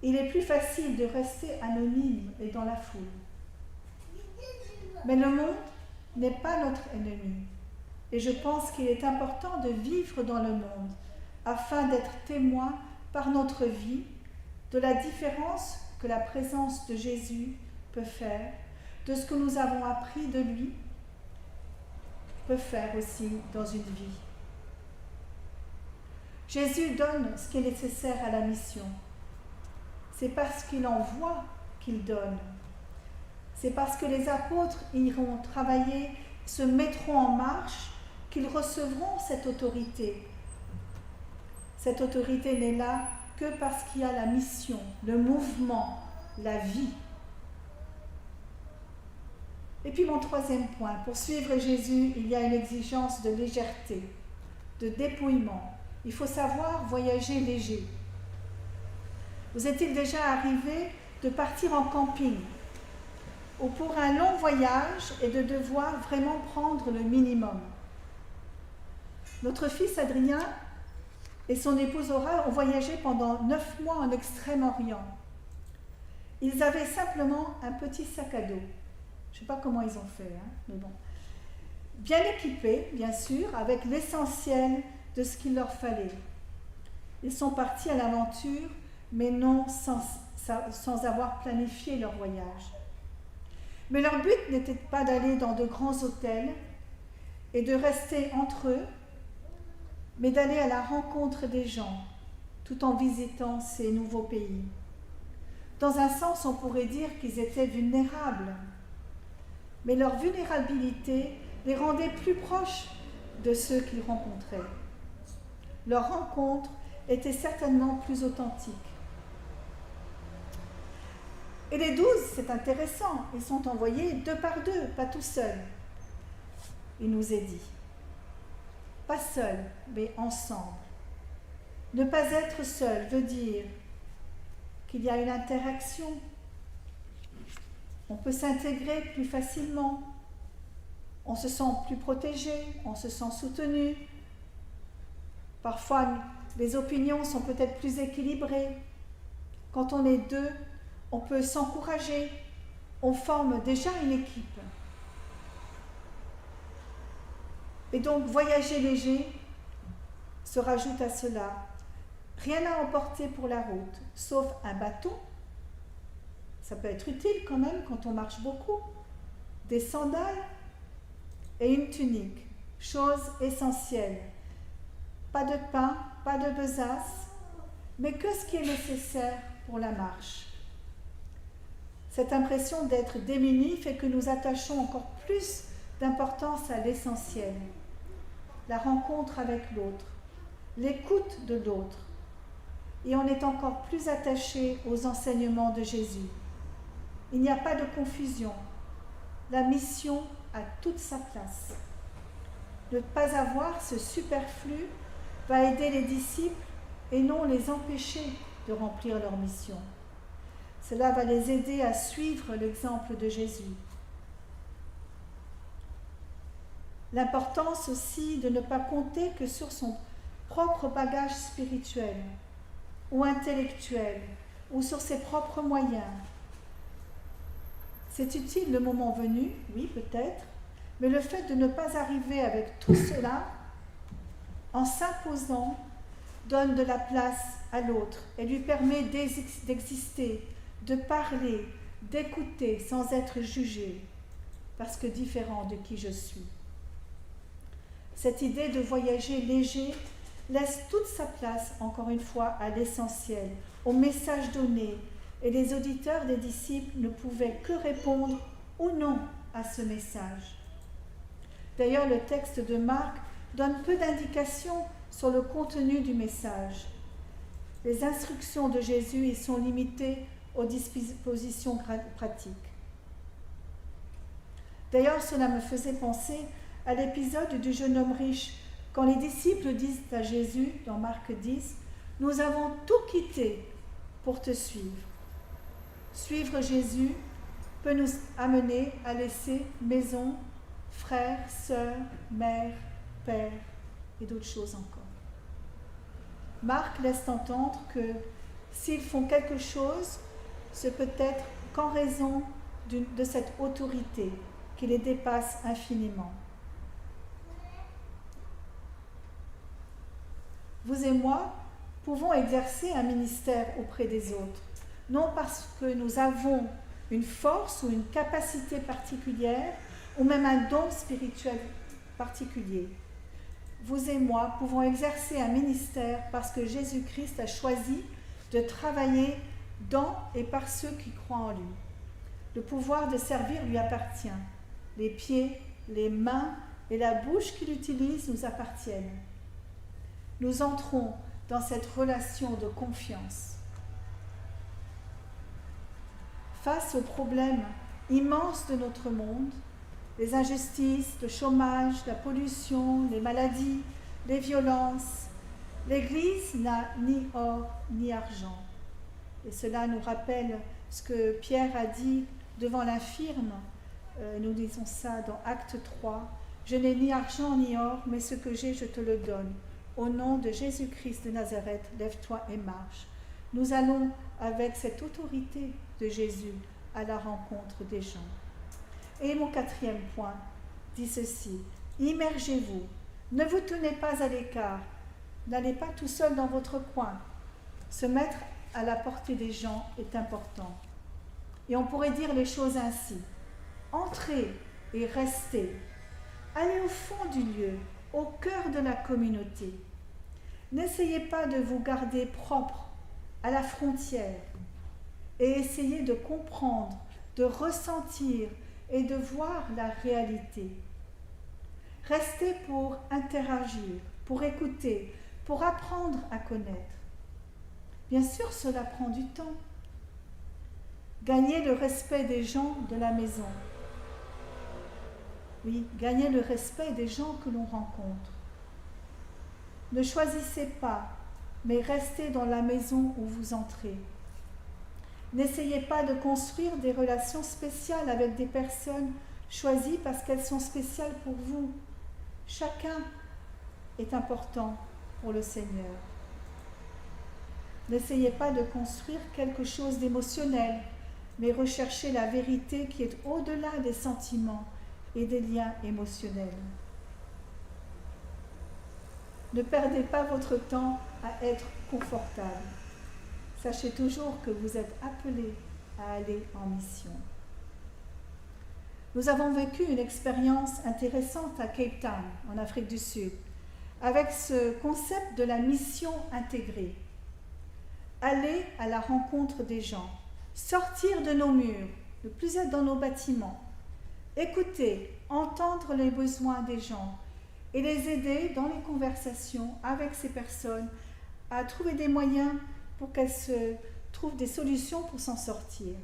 Il est plus facile de rester anonyme et dans la foule. Mais le monde n'est pas notre ennemi. Et je pense qu'il est important de vivre dans le monde afin d'être témoin par notre vie de la différence que la présence de Jésus peut faire, de ce que nous avons appris de lui, peut faire aussi dans une vie. Jésus donne ce qui est nécessaire à la mission. C'est parce qu'il envoie qu'il donne. C'est parce que les apôtres iront travailler, se mettront en marche, qu'ils recevront cette autorité. Cette autorité n'est là que parce qu'il y a la mission, le mouvement, la vie. Et puis mon troisième point, pour suivre Jésus, il y a une exigence de légèreté, de dépouillement. Il faut savoir voyager léger. Vous est-il déjà arrivé de partir en camping ou pour un long voyage et de devoir vraiment prendre le minimum? Notre fils Adrien et son épouse Aura ont voyagé pendant 9 mois en Extrême-Orient. Ils avaient simplement un petit sac à dos. Je ne sais pas comment ils ont fait, mais bon. Bien équipés, bien sûr, avec l'essentiel de ce qu'il leur fallait. Ils sont partis à l'aventure, mais non sans avoir planifié leur voyage. Mais leur but n'était pas d'aller dans de grands hôtels et de rester entre eux, mais d'aller à la rencontre des gens, tout en visitant ces nouveaux pays. Dans un sens, on pourrait dire qu'ils étaient vulnérables, mais leur vulnérabilité les rendait plus proches de ceux qu'ils rencontraient. Leur rencontre était certainement plus authentique. Et les 12, c'est intéressant, ils sont envoyés 2 par 2, pas tout seuls. Il nous est dit. Pas seuls, mais ensemble. Ne pas être seul veut dire qu'il y a une interaction. On peut s'intégrer plus facilement. On se sent plus protégé, on se sent soutenu. Parfois, les opinions sont peut-être plus équilibrées. Quand on est 2, on peut s'encourager. On forme déjà une équipe. Et donc, voyager léger se rajoute à cela. Rien à emporter pour la route, sauf un bâton. Ça peut être utile quand même quand on marche beaucoup. Des sandales et une tunique, chose essentielle. Pas de pain, pas de besace, mais que ce qui est nécessaire pour la marche. Cette impression d'être démunis fait que nous attachons encore plus d'importance à l'essentiel. La rencontre avec l'autre, l'écoute de l'autre, et on est encore plus attaché aux enseignements de Jésus. Il n'y a pas de confusion. La mission a toute sa place. Ne pas avoir ce superflu va aider les disciples et non les empêcher de remplir leur mission. Cela va les aider à suivre l'exemple de Jésus. L'importance aussi de ne pas compter que sur son propre bagage spirituel ou intellectuel ou sur ses propres moyens. C'est utile le moment venu, oui peut-être, mais le fait de ne pas arriver avec tout cela en s'imposant donne de la place à l'autre et lui permet d'exister, de parler, d'écouter sans être jugé, parce que différent de qui je suis. Cette idée de voyager léger laisse toute sa place, encore une fois, à l'essentiel, au message donné, et les auditeurs des disciples ne pouvaient que répondre ou non à ce message. D'ailleurs, le texte de Marc donne peu d'indications sur le contenu du message. Les instructions de Jésus y sont limitées aux dispositions pratiques. D'ailleurs, cela me faisait penser à l'épisode du jeune homme riche, quand les disciples disent à Jésus, dans Marc 10, « Nous avons tout quitté pour te suivre ». Suivre Jésus peut nous amener à laisser maison, frères, sœurs, mère, père et d'autres choses encore. Marc laisse entendre que s'ils font quelque chose, c'est peut-être qu'en raison de cette autorité qui les dépasse infiniment. Vous et moi, pouvons exercer un ministère auprès des autres, non parce que nous avons une force ou une capacité particulière, ou même un don spirituel particulier. Vous et moi pouvons exercer un ministère parce que Jésus-Christ a choisi de travailler dans et par ceux qui croient en lui. Le pouvoir de servir lui appartient. Les pieds, les mains et la bouche qu'il utilise nous appartiennent. Nous entrons dans cette relation de confiance. Face aux problèmes immenses de notre monde, les injustices, le chômage, la pollution, les maladies, les violences, l'Église n'a ni or ni argent. Et cela nous rappelle ce que Pierre a dit devant l'infirme. Nous lisons ça dans Acte 3. « Je n'ai ni argent ni or, mais ce que j'ai, je te le donne. Au nom de Jésus-Christ de Nazareth, lève-toi et marche. » Nous allons avec cette autorité de Jésus à la rencontre des gens. Et mon 4e point dit ceci: immergez-vous, ne vous tenez pas à l'écart, n'allez pas tout seul dans votre coin. Se mettre à la portée des gens est important. Et on pourrait dire les choses ainsi: entrez et restez, allez au fond du lieu, au cœur de la communauté. N'essayez pas de vous garder propre à la frontière et essayez de comprendre, de ressentir et de voir la réalité. Restez pour interagir, pour écouter, pour apprendre à connaître. Bien sûr, cela prend du temps. Gagnez le respect des gens de la maison. Oui, gagnez le respect des gens que l'on rencontre. Ne choisissez pas, mais restez dans la maison où vous entrez. N'essayez pas de construire des relations spéciales avec des personnes choisies parce qu'elles sont spéciales pour vous. Chacun est important pour le Seigneur. N'essayez pas de construire quelque chose d'émotionnel, mais recherchez la vérité qui est au-delà des sentiments et des liens émotionnels. Ne perdez pas votre temps à être confortable. Sachez toujours que vous êtes appelés à aller en mission. Nous avons vécu une expérience intéressante à Cape Town, en Afrique du Sud, avec ce concept de la mission intégrée. Aller à la rencontre des gens, sortir de nos murs, ne plus être dans nos bâtiments, écouter, entendre les besoins des gens et les aider dans les conversations avec ces personnes à trouver des moyens pour qu'elles se trouvent des solutions pour s'en sortir.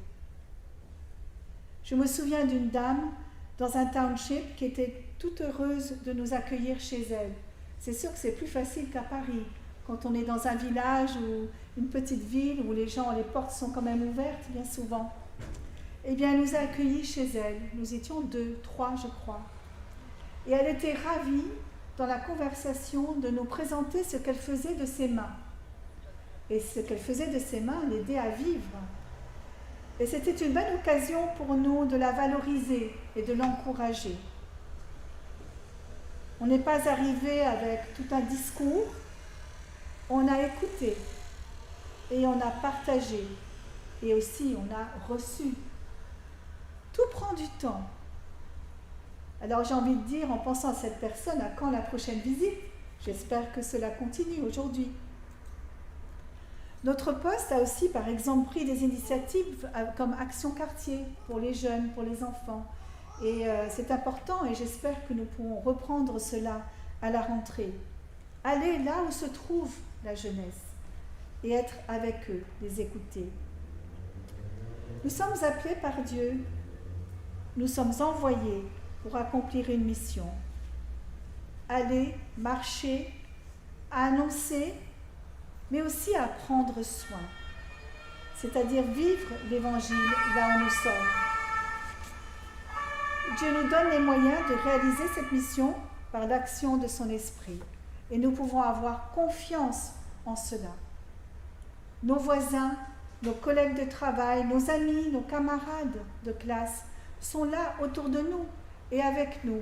Je me souviens d'une dame dans un township qui était toute heureuse de nous accueillir chez elle. C'est sûr que c'est plus facile qu'à Paris, quand on est dans un village ou une petite ville où les portes sont quand même ouvertes bien souvent. Eh bien, elle nous a accueillis chez elle. Nous étions 2, 3, je crois. Et elle était ravie, dans la conversation, de nous présenter ce qu'elle faisait de ses mains. Et ce qu'elle faisait de ses mains l'aidait à vivre. Et c'était une bonne occasion pour nous de la valoriser et de l'encourager. On n'est pas arrivé avec tout un discours, on a écouté et on a partagé et aussi on a reçu. Tout prend du temps. Alors j'ai envie de dire, en pensant à cette personne, à quand la prochaine visite? J'espère que cela continue aujourd'hui. Notre poste a aussi, par exemple, pris des initiatives comme Action Quartier pour les jeunes, pour les enfants. Et c'est important et j'espère que nous pourrons reprendre cela à la rentrée. Aller là où se trouve la jeunesse et être avec eux, les écouter. Nous sommes appelés par Dieu, nous sommes envoyés pour accomplir une mission. Aller, marcher, annoncer, mais aussi à prendre soin, c'est-à-dire vivre l'Évangile là où nous sommes. Dieu nous donne les moyens de réaliser cette mission par l'action de son Esprit, et nous pouvons avoir confiance en cela. Nos voisins, nos collègues de travail, nos amis, nos camarades de classe sont là autour de nous et avec nous.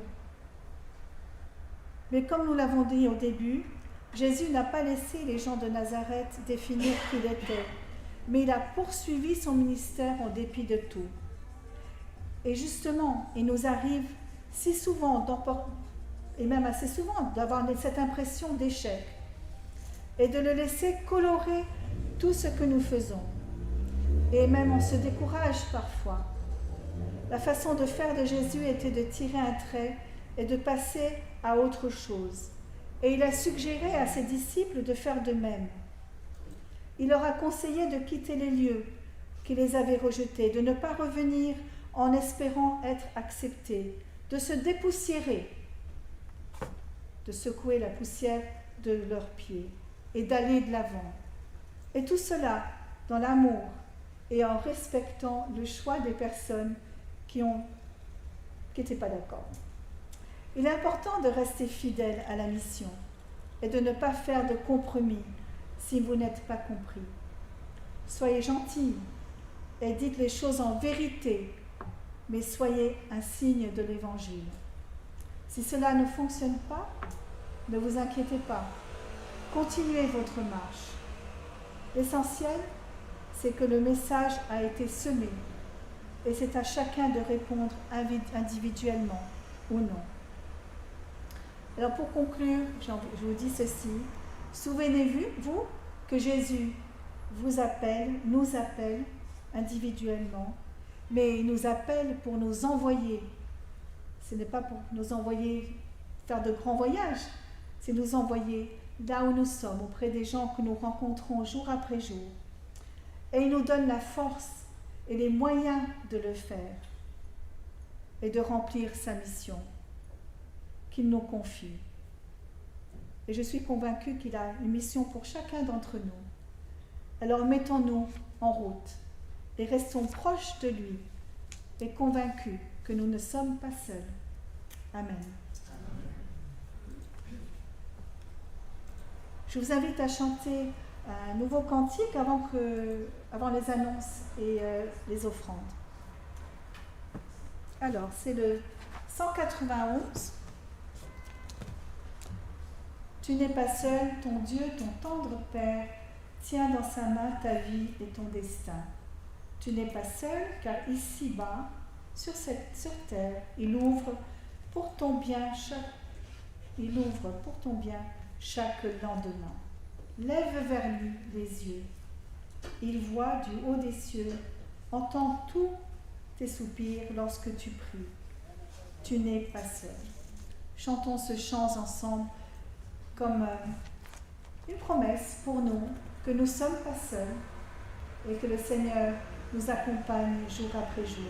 Mais comme nous l'avons dit au début, Jésus n'a pas laissé les gens de Nazareth définir qui il était, mais il a poursuivi son ministère en dépit de tout. Et justement, il nous arrive si souvent, et même assez souvent, d'avoir cette impression d'échec et de le laisser colorer tout ce que nous faisons. Et même on se décourage parfois. La façon de faire de Jésus était de tirer un trait et de passer à autre chose. Et il a suggéré à ses disciples de faire de même. Il leur a conseillé de quitter les lieux qui les avaient rejetés, de ne pas revenir en espérant être acceptés, de se dépoussiérer, de secouer la poussière de leurs pieds et d'aller de l'avant. Et tout cela dans l'amour et en respectant le choix des personnes qui n'étaient pas d'accord. Il est important de rester fidèle à la mission et de ne pas faire de compromis si vous n'êtes pas compris. Soyez gentils et dites les choses en vérité, mais soyez un signe de l'Évangile. Si cela ne fonctionne pas, ne vous inquiétez pas. Continuez votre marche. L'essentiel, c'est que le message a été semé et c'est à chacun de répondre individuellement ou non. Alors pour conclure, je vous dis ceci. Souvenez-vous que Jésus vous appelle, nous appelle individuellement, mais il nous appelle pour nous envoyer. Ce n'est pas pour nous envoyer faire de grands voyages, c'est nous envoyer là où nous sommes, auprès des gens que nous rencontrons jour après jour. Et il nous donne la force et les moyens de le faire et de remplir sa mission qu'il nous confie. Et je suis convaincue qu'il a une mission pour chacun d'entre nous. Alors mettons-nous en route et restons proches de lui et convaincus que nous ne sommes pas seuls. Amen. Je vous invite à chanter un nouveau cantique avant les annonces et les offrandes. Alors, c'est le 191. Tu n'es pas seul, ton Dieu, ton tendre Père, tient dans sa main ta vie et ton destin. Tu n'es pas seul, car ici-bas, sur terre, il ouvre pour ton bien chaque lendemain. Lève vers lui les yeux. Il voit du haut des cieux, entend tous tes soupirs lorsque tu pries. Tu n'es pas seul. Chantons ce chant ensemble comme une promesse pour nous que nous ne sommes pas seuls et que le Seigneur nous accompagne jour après jour.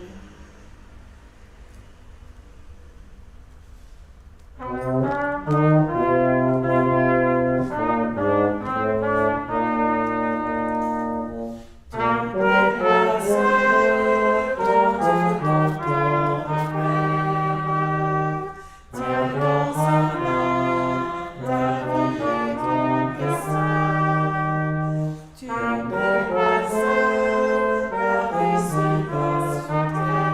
Tu n'es pas seul, car ici-bas sur terre,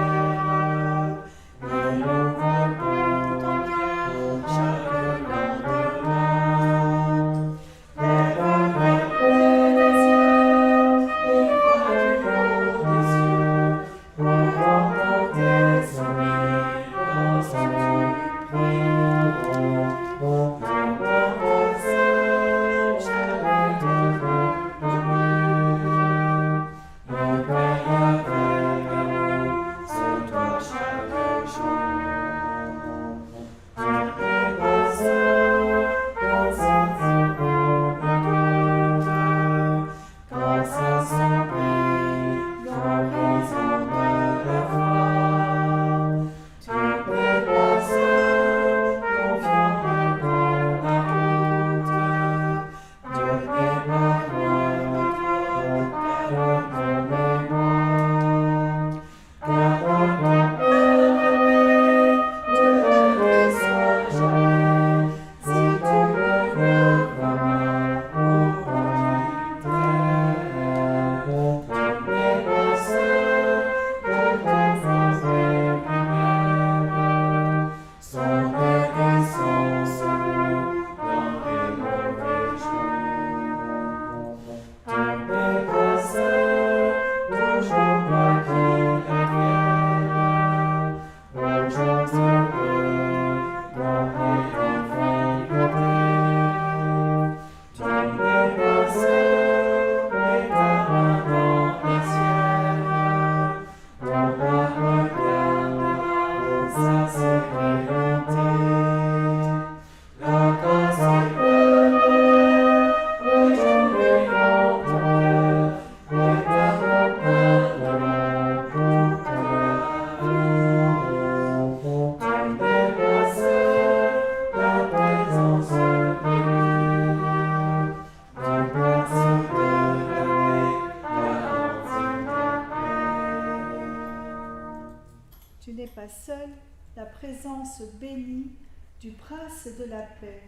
Tu n'es pas seul, la présence bénie du Prince de la paix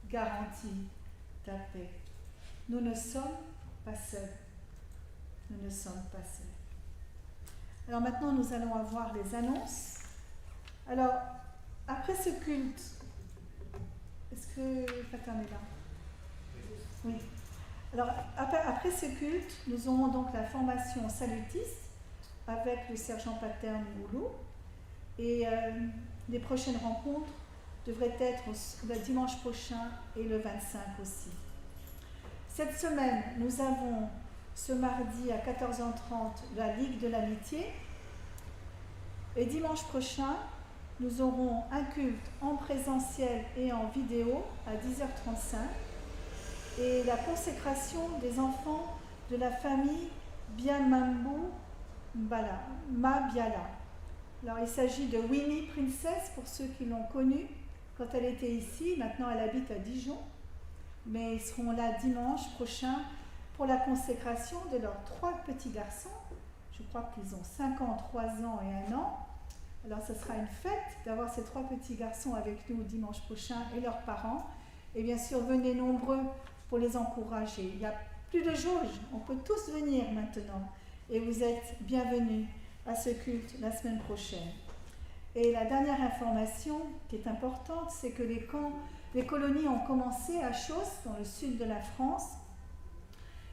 garantit ta paix. Nous ne sommes pas seuls. Nous ne sommes pas seuls. Alors maintenant, nous allons avoir les annonces. Alors, après ce culte, est-ce que Pater est là? Oui. Alors, après ce culte, nous aurons donc la formation salutiste avec le sergent Pater Moulou. Et les prochaines rencontres devraient être le dimanche prochain et le 25 aussi. Cette semaine, nous avons ce mardi à 14h30 la Ligue de l'Amitié. Et dimanche prochain, nous aurons un culte en présentiel et en vidéo à 10h35 et la consécration des enfants de la famille Biamambu Mabiala. Alors, il s'agit de Winnie Princess, pour ceux qui l'ont connue quand elle était ici. Maintenant, elle habite à Dijon. Mais ils seront là dimanche prochain pour la consécration de leurs 3 petits garçons. Je crois qu'ils ont 5 ans, 3 ans et 1 an. Alors, ce sera une fête d'avoir ces 3 petits garçons avec nous dimanche prochain et leurs parents. Et bien sûr, venez nombreux pour les encourager. Il n'y a plus de jauge. On peut tous venir maintenant. Et vous êtes bienvenus à ce culte la semaine prochaine. Et la dernière information qui est importante, c'est que les colonies ont commencé à Chausse, dans le sud de la France,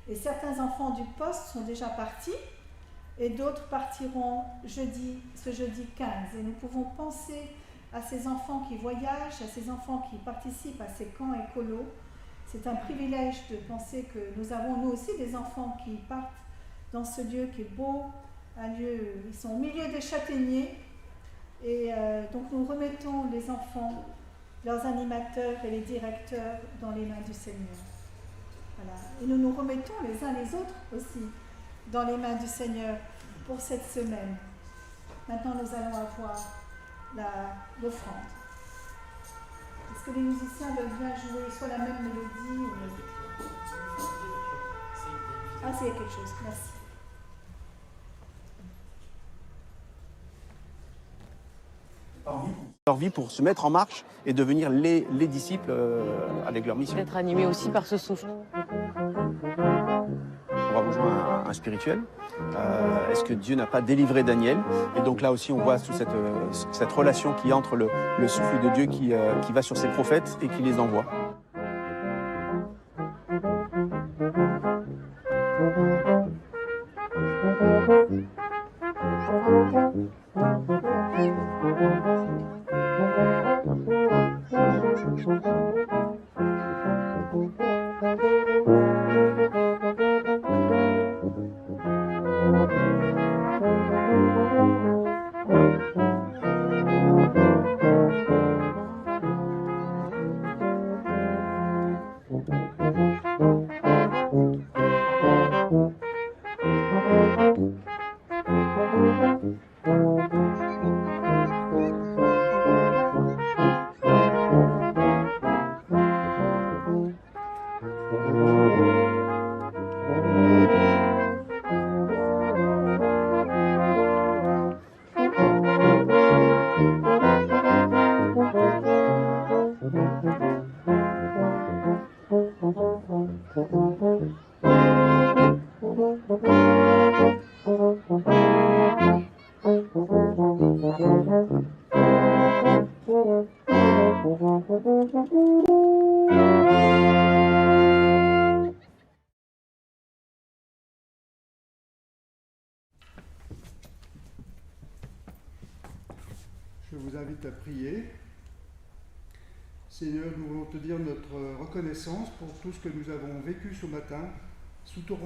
et certains enfants du poste sont déjà partis, et d'autres partiront ce jeudi 15. Et nous pouvons penser à ces enfants qui voyagent, à ces enfants qui participent à ces camps écolos. C'est un privilège de penser que nous avons nous aussi des enfants qui partent dans ce lieu qui est beau, un lieu, ils sont au milieu des châtaigniers, et donc nous remettons les enfants, leurs animateurs et les directeurs dans les mains du Seigneur. Voilà. Et nous nous remettons les uns les autres aussi dans les mains du Seigneur pour cette semaine. Maintenant, nous allons avoir l'offrande. Est-ce que les musiciens veulent bien jouer soit la même mélodie ou... Ah, c'est quelque chose, merci. Leur vie pour se mettre en marche et devenir les disciples avec leur mission. D'être animé aussi par ce souffle. On va rejoindre un spirituel. Est-ce que Dieu n'a pas délivré Daniel? Et donc là aussi, on voit toute cette relation qui est entre le souffle de Dieu qui va sur ses prophètes et qui les envoie. Je vous invite à prier. Seigneur, nous voulons te dire notre reconnaissance pour tout ce que nous avons vécu ce matin, sous ton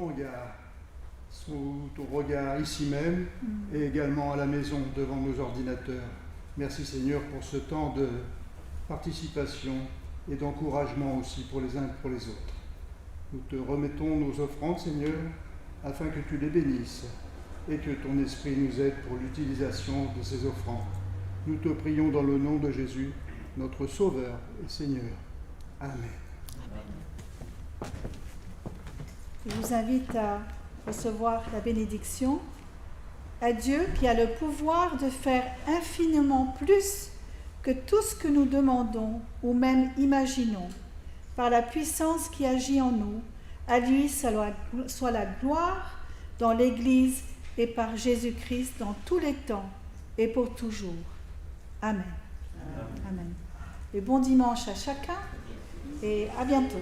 regard ici même et également à la maison devant nos ordinateurs. Merci Seigneur pour ce temps de participation et d'encouragement aussi pour les uns et pour les autres. Nous te remettons nos offrandes, Seigneur, afin que tu les bénisses et que ton esprit nous aide pour l'utilisation de ces offrandes. Nous te prions dans le nom de Jésus, notre Sauveur et Seigneur. Amen. Je vous invite à recevoir la bénédiction. À Dieu qui a le pouvoir de faire infiniment plus que tout ce que nous demandons ou même imaginons, par la puissance qui agit en nous, à lui soit la gloire dans l'Église et par Jésus-Christ dans tous les temps et pour toujours. Amen. Amen. Et bon dimanche à chacun et à bientôt.